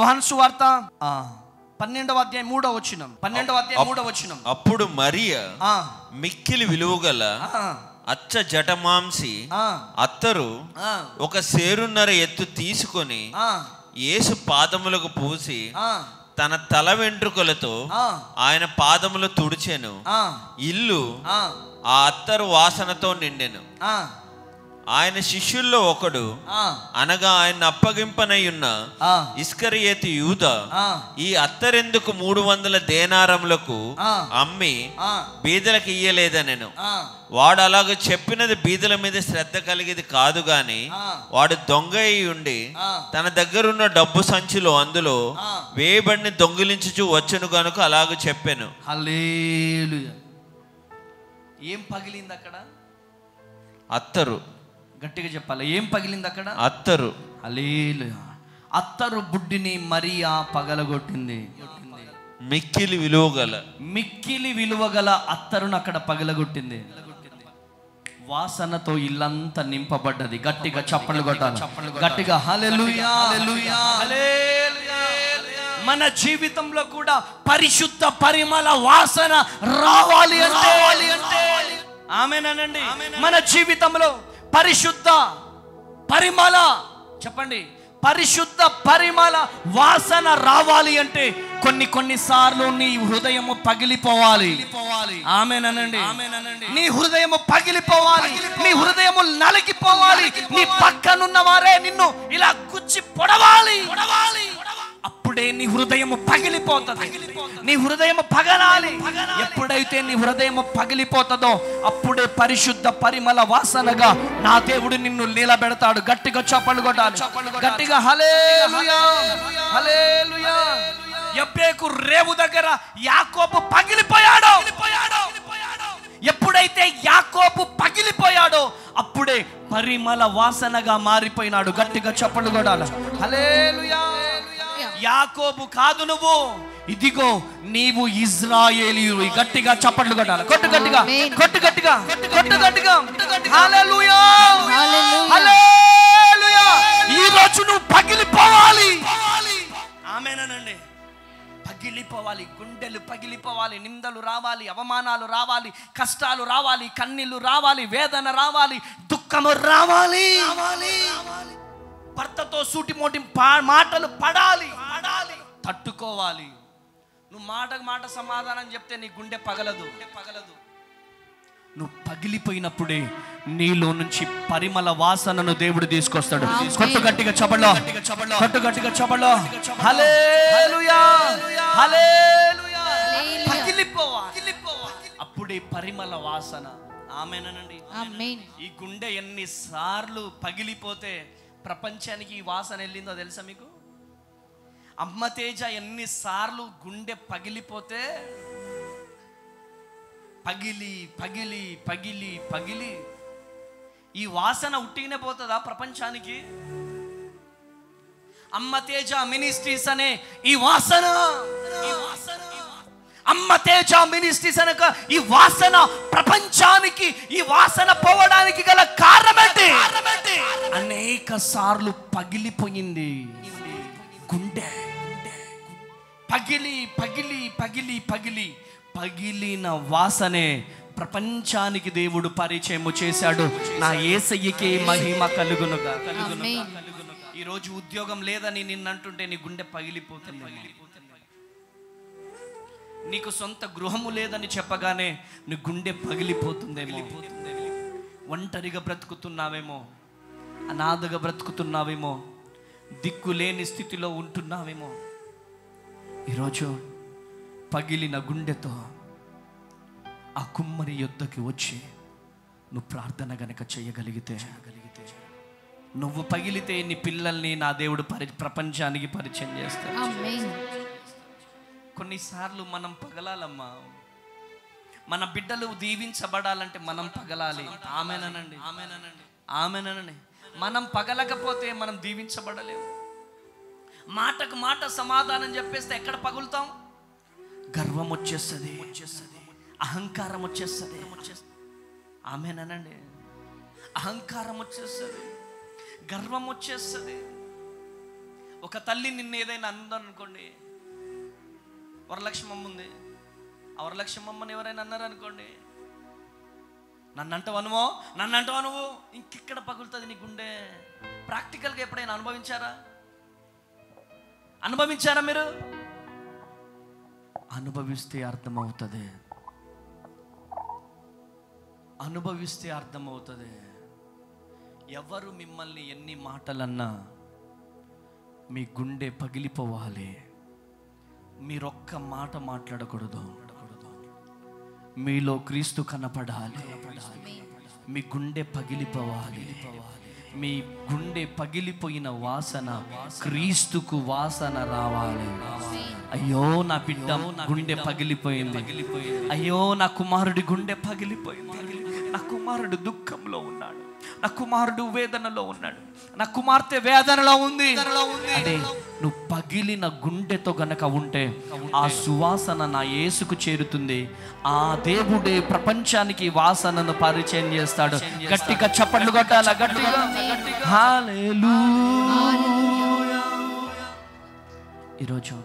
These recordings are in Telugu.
యోహాను సువార్త 12వ అధ్యాయం 3వ వచనం. 12వ అధ్యాయం 3వ వచనం. అప్పుడు మరియ మిక్కిలి విలువగల అచ్చ జటమాంసి అత్తరు ఒక సేరున్నర ఎత్తు తీసుకొని యేసు పాదములకు పూసి తన తల వెంట్రుకలతో ఆయన పాదములు తుడిచెను. ఇల్లు ఆ అత్తరు వాసనతో నిండెను. ఆయన శిష్యుల్లో ఒకడు, అనగా ఆయన అప్పగింపనై ఉన్న ఇస్కరియోతు యూదా, ఈ అత్తరెందుకు 300 దేనారములకు అమ్మి బీదలకు ఇయ్యలేదనెను. వాడు అలాగ చెప్పినది బీదల మీద శ్రద్ధ కలిగేది కాదు గాని, వాడు దొంగ అయి ఉండి తన దగ్గరున్న డబ్బు సంచిలో అందులో వేయబడిని దొంగిలించుచు వచ్చును గనుక అలాగ చెప్పాను. హల్లెలూయా. ఏం పగిలింది అక్కడ? అత్తరు. గట్టిగా చెప్పాలి, ఏం పగిలింది అక్కడ? అత్తరు. హల్లెలూయా. అత్తరు బుడ్డిని మరియా పగలగొట్టింది. మిక్కిలి విలువగల అత్తరును అక్కడ పగలగొట్టింది. వాసనతో ఇల్లంతా నింపబడ్డది. గట్టిగా చప్పట్లు కొట్టాలి, గట్టిగా హల్లెలూయా, హల్లెలూయా, హల్లెలూయా. మన జీవితంలో కూడా పరిశుద్ధ పరిమళ వాసన రావాలి అంటే ఆమేనండి. మన జీవితంలో పరిశుద్ధ పరిమళ, చెప్పండి, పరిశుద్ధ పరిమళ వాసన రావాలి అంటే కొన్ని సార్లు నీ హృదయము పగిలిపోవాలి. ఆమేనండి. నీ హృదయము పగిలిపోవాలి, నీ హృదయము నలిగిపోవాలి, నీ పక్కనున్న వారే నిన్ను ఇలా గుచ్చి పొడవాలి. అప్పుడే నీ హృదయము పగిలిపోతుంది. నీ హృదయము పగలాలి. ఎప్పుడైతే నీ హృదయము పగిలిపోతుందో అప్పుడే పరిశుద్ధ పరిమళ వాసనగా నా దేవుడు నిన్ను నిలబెడతాడు. గట్టిగా చప్పట్లు కొట్టాలి, గట్టిగా హల్లెలూయా, హల్లెలూయా. యబ్బేకు రేవు దగ్గర యాకోబు పగిలిపోయాడు. ఎప్పుడైతే యాకోబు పగిలిపోయాడో అప్పుడే పరిమళ వాసనగా మారిపోయినాడు. గట్టిగా చప్పట్లు కొట్టాలి, హల్లెలూయా. యాకోబు కాదు నువ్వు, ఇదిగో నీవు ఇజ్రాయేలీయువి. గట్టిగా చప్పట్లు కొట్టాలి, కొట్టు గట్టిగా, కొట్టు గట్టిగా, కొట్టు గట్టిగా. హల్లెలూయా, హల్లెలూయా. ఈ రోజు నువ్వు పగిలిపోవాలి. ఆమేనండి. పగిలిపోవాలి, గుండెలు పగిలిపోవాలి, నిందలు రావాలి, అవమానాలు రావాలి, కష్టాలు రావాలి, కన్నీళ్లు రావాలి, వేదన రావాలి, దుఃఖము రావాలి. భర్తతో సూటిమోటి మాటలు పడాలి, తట్టుకోవాలి. నువ్వు మాటకు మాట సమాధానం చెప్తే నీ గుండె పగలదు. నువ్వు పగిలిపోయినప్పుడే నీలో నుంచి పరిమళ వాసనను దేవుడు తీసుకొస్తాడు. కొట్టు గట్టిగా చప్పట్లో, కొట్టు గట్టిగా చప్పట్లో. హల్లెలూయా, హల్లెలూయా. పగిలిపోవాలి, అప్పుడే పరిమళ వాసన. ఆమేనండి. ఈ గుండె ఎన్నిసార్లు పగిలిపోతే ప్రపంచానికి ఈ వాసన వెళ్ళిందో తెలుసా మీకు? అమ్మ తేజ ఎన్నిసార్లు గుండె పగిలిపోతే పగిలి పగిలి పగిలి పగిలి ఈ వాసన ఉట్టినే పోతుందా ప్రపంచానికి? అమ్మ తేజ మినిస్ట్రీస్ అనే ఈ వాసన, అమ్మ తేజ మినిస్ట్రీస్ అనక ఈ వాసన ప్రపంచానికి, ఈ వాసన పోవడానికి గల కారణమేంటి? అనేక సార్లు పగిలిపోయింది గుండె. పగిలి పగిలి పగిలి పగిలి పగిలిన వాసనే ప్రపంచానికి దేవుడు పరిచయం చేశాడు. నా యేసయ్యకే మహిమ కలుగునుగా. ఈరోజు ఉద్యోగం లేదని నిన్నంటుంటే నీ గుండె పగిలిపోతుంది. నీకు సొంత గృహము లేదని చెప్పగానే నీ గుండె పగిలిపోతుందేమో. ఒంటరిగా బ్రతుకుతున్నావేమో, అనాథగా బ్రతుకుతున్నావేమో, దిక్కులేని స్థితిలో ఉంటున్నావేమో. ఈరోజు పగిలిన గుండెతో ఆ కుమ్మరి యొద్దకి వచ్చి నువ్వు ప్రార్థన గనక చేయగలిగితే, నువ్వు పగిలితే నీ పిల్లల్ని నా దేవుడు ప్రపంచానికి పరిచయం చేస్తాడు. కొన్నిసార్లు మనం పగలాలమ్మా. మన బిడ్డలు దీవించబడాలంటే మనం పగలాలి. ఆమేనండి, ఆమేనండి, ఆమేనండి. మనం పగలకపోతే మనం దీవించబడలేము. మాటకు మాట సమాధానం చెప్పేస్తే ఎక్కడ పగులుతాం? గర్వం వచ్చేస్తుంది, అహంకారం వచ్చేస్తుంది. ఆమేనండి. అహంకారం వచ్చేస్తుంది, గర్వం వచ్చేస్తుంది. ఒక తల్లి నిన్ను ఏదైనా అందనుకోండి, వరలక్ష్మమ్మ ఉంది, ఆ వరలక్ష్మమ్మని ఎవరైనా అన్నారు అనుకోండి, నన్ను అంటావా నువ్వు, ఇంకెక్కడ పగులుతుంది నీ గుండె. ప్రాక్టికల్గా ఎప్పుడైనా అనుభవించారా మీరు? అనుభవిస్తే అర్థమవుతుంది. ఎవరు మిమ్మల్ని ఎన్ని మాటలన్నా మీ గుండె పగిలిపోవాలి. మీరొక్క మాట మాట్లాడకూడదు. మీలో క్రీస్తు కనపడాలి. మీ గుండె పగిలిపోవాలి. మీ గుండె పగిలిపోయిన వాసన క్రీస్తుకు వాసన రావాలి. అయ్యో నా బిడ్డ గుండె పగిలిపోయింది, అయ్యో నా కుమారుడి గుండె పగిలిపోయింది, నా కుమారుడు దుఃఖంలో ఉన్నాడు, నా కుమారుడు వేదనలో ఉన్నాడు, నా కుమార్తె వేదనలో ఉంది అంటే నువ్వు పగిలిన గుండెతో గనక ఉంటే ఆ సువాసన నా యేసుకు చేరుతుంది. ఆ దేవుడే ప్రపంచానికి వాసనను పరిచయం చేస్తాడు. గట్టిగా చప్పట్లు కొట్టాల, గట్టిగా హల్లెలూయా. ఈరోజు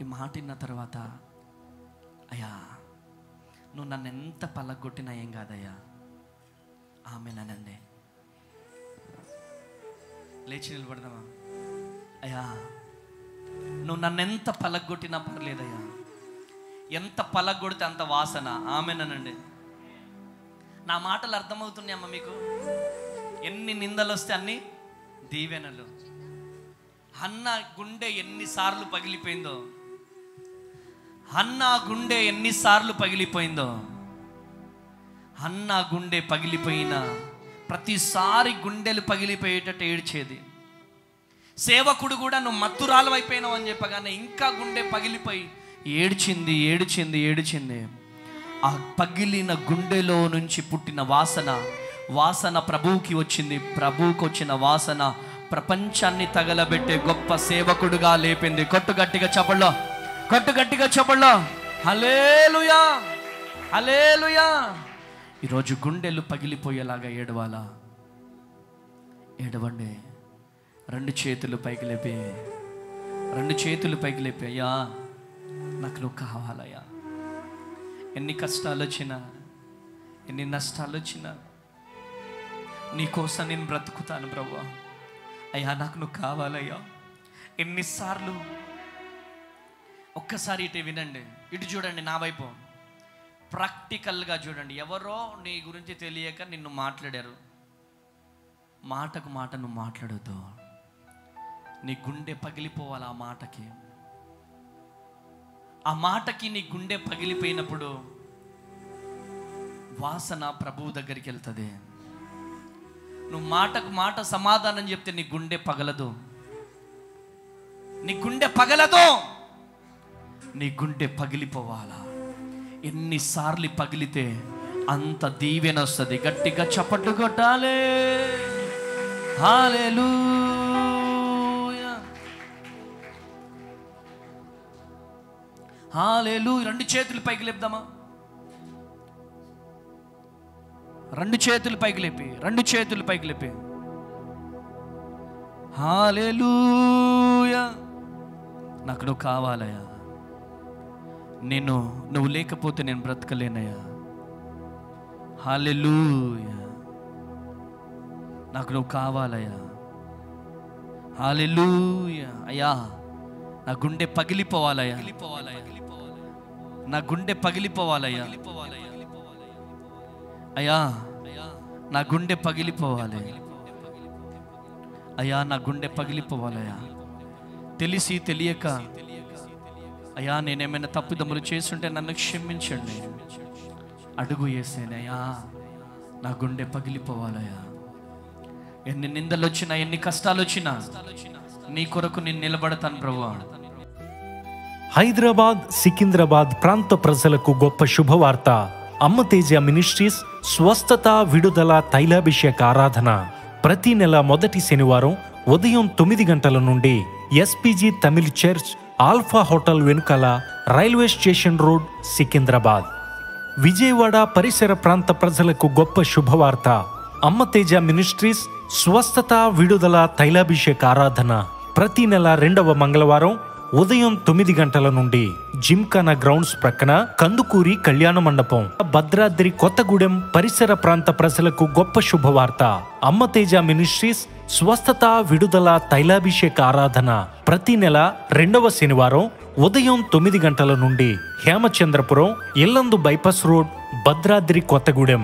ఈ మాట విన్న తర్వాత, అయ్యా నువ్వు నన్ను ఎంత పలగొట్టినా ఏం కాదయ్యా, ఆమేనండి. లేచి నిలబడదామా? అయ్యా నువ్వు నన్ను ఎంత పలగొట్టినా పర్లేదయ్యా, ఎంత పలగొడితే అంత వాసన. ఆమేనండి. నా మాటలు అర్థమవుతున్నాయమ్మా మీకు? ఎన్ని నిందలు వస్తే అన్ని దీవెనలు. హన్న గుండె ఎన్నిసార్లు పగిలిపోయిందో, హన్న గుండె ఎన్నిసార్లు పగిలిపోయిందో. హన్న గుండె పగిలిపోయిన ప్రతిసారి గుండెలు పగిలిపోయేటట్టు ఏడ్చేది. సేవకుడు కూడా నువ్వు మత్తురాలు అయిపోయినావు అని చెప్పగానే ఇంకా గుండె పగిలిపోయి ఏడ్చింది. ఆ పగిలిన గుండెలో నుంచి పుట్టిన వాసన ప్రభువుకి వచ్చింది. ప్రభువుకి వచ్చిన వాసన ప్రపంచాన్ని తగలబెట్టే గొప్ప సేవకుడుగా లేపింది. కొట్టు గట్టిగా చెప్పల్లో హల్లెలూయా, హల్లెలూయా. ఈరోజు గుండెలు పగిలిపోయేలాగా ఏడవండి. రెండు చేతులు పైకి లేపి అయ్యా నాకు నువ్వు కావాలయ్యా. ఎన్ని కష్టాలు వచ్చినా, ఎన్ని నష్టాలు వచ్చినా నీకోసం నేను బ్రతుకుతాను ప్రభువా. అయ్యా నాకు నువ్వు కావాలయ్యా. ఎన్నిసార్లు, ఒక్కసారి ఇటు వినండి, ఇటు చూడండి, నా వైపు ప్రాక్టికల్గా చూడండి. ఎవరో నీ గురించి తెలియక నిన్ను మాట్లాడారు, మాటకు మాట నువ్వు మాట్లాడొద్దు. నీ గుండె పగిలిపోవాలి ఆ మాటకి నీ గుండె పగిలిపోయినప్పుడు వాసన ప్రభువు దగ్గరికి వెళ్తుంది. నువ్వు మాటకు మాట సమాధానం చెప్తే నీ గుండె పగలదు. నీ గుండె పగిలిపోవాలా. ఎన్నిసార్లు పగిలితే అంత దీవెన వస్తుంది. గట్టిగా చప్పట్లు కొట్టాలి. హల్లెలూయా, హల్లెలూయా. రెండు చేతులు పైకి లేపుదామా? రెండు చేతులు పైకి లేపి హల్లెలూయా. నాకు నువ్వు కావాలయ్యా. నువ్వు లేకపోతే నేను బ్రతకలేనయ్యా. హల్లెలూయా. నాకు నువ్వు కావాలయ్యా. హల్లెలూయా. అయ్యా నా గుండె పగిలిపోవాలయ్యా. నా గుండె పగిలిపోవాలయ్యా. అయ్యా నా గుండె పగిలిపోవాలి. అయ్యా నా గుండె పగిలిపోవాలయ్యా. తెలిసి తెలియక అయ్యా నేనేమైనా తప్పుదమ్ములు చేస్తుంటే నన్ను క్షమించండి. అడుగు యేసయ్యా, నా గుండె పగిలిపోవాలయ్యా. ఎన్ని నిందలు వచ్చినా, ఎన్ని కష్టాలు వచ్చినా నీ కొరకు నేను నిలబడతాను ప్రభువా. హైదరాబాద్, సికింద్రాబాద్ ప్రాంత ప్రజలకు గొప్ప శుభవార్త. అమ్మతేజ మినిస్ట్రీస్ స్వస్థత విడుదల తైలాభిషేక ఆరాధన ప్రతి నెల మొదటి శనివారం ఉదయం 9 గంటల నుండి SPG Tamil church, Alpha hotel వెనుకల, railway station road, Secunderabad. Vijayawada పరిసర ప్రాంత ప్రజలకు గొప్ప శుభవార్త. అమ్మతేజ మినిస్ట్రీస్ స్వస్థత విడుదల తైలాభిషేక ఆరాధన ప్రతి నెల 2వ మంగళవారం ఉదయం 9 గంటల నుండి జిమ్ఖానా గ్రౌండ్స్ ప్రక్కన కందుకూరి కళ్యాణ మండపం. భద్రాద్రి కొత్తగూడెం పరిసర ప్రాంత ప్రజలకు గొప్ప శుభవార్త. అమ్మతేజ మినిస్ట్రీస్ స్వస్థత విడుదల తైలాభిషేక ఆరాధన ప్రతి నెల 2వ శనివారం ఉదయం 9 గంటల నుండి హేమచంద్రపురం, ఇల్లందు బైపాస్ రోడ్, భద్రాద్రి కొత్తగూడెం.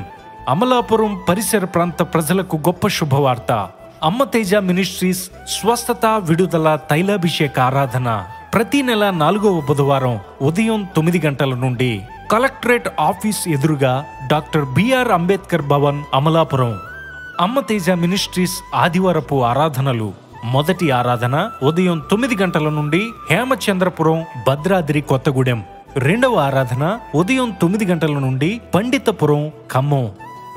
అమలాపురం పరిసర ప్రాంత ప్రజలకు గొప్ప శుభవార్త. అమ్మతేజ మినిస్ట్రీస్ స్వస్థత విడుదల తైలాభిషేక ఆరాధన ప్రతి నెల 4వ బుధవారం ఉదయం 9 గంటల నుండి కలెక్టరేట్ ఆఫీస్ ఎదురుగా doctor BR Ambedkar Bhavan, Amalapuram. Ammateja ministries ఆదివారపు ఆరాధనలు. మొదటి ఆరాధన ఉదయం 9 గంటల నుండి హేమచంద్రపురం, భద్రాద్రి కొత్తగూడెం. 2వ ఆరాధన ఉదయం 9 గంటల నుండి పండితపురం, ఖమ్మం.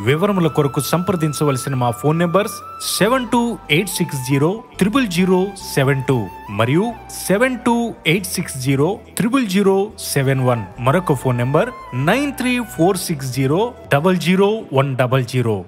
వివరముల కొరకు సంప్రదించవలసిన మా ఫోన్ నెంబర్స్ 7286000072 మరియు 7286000071. మరొక ఫోన్ నెంబర్ 9346000100.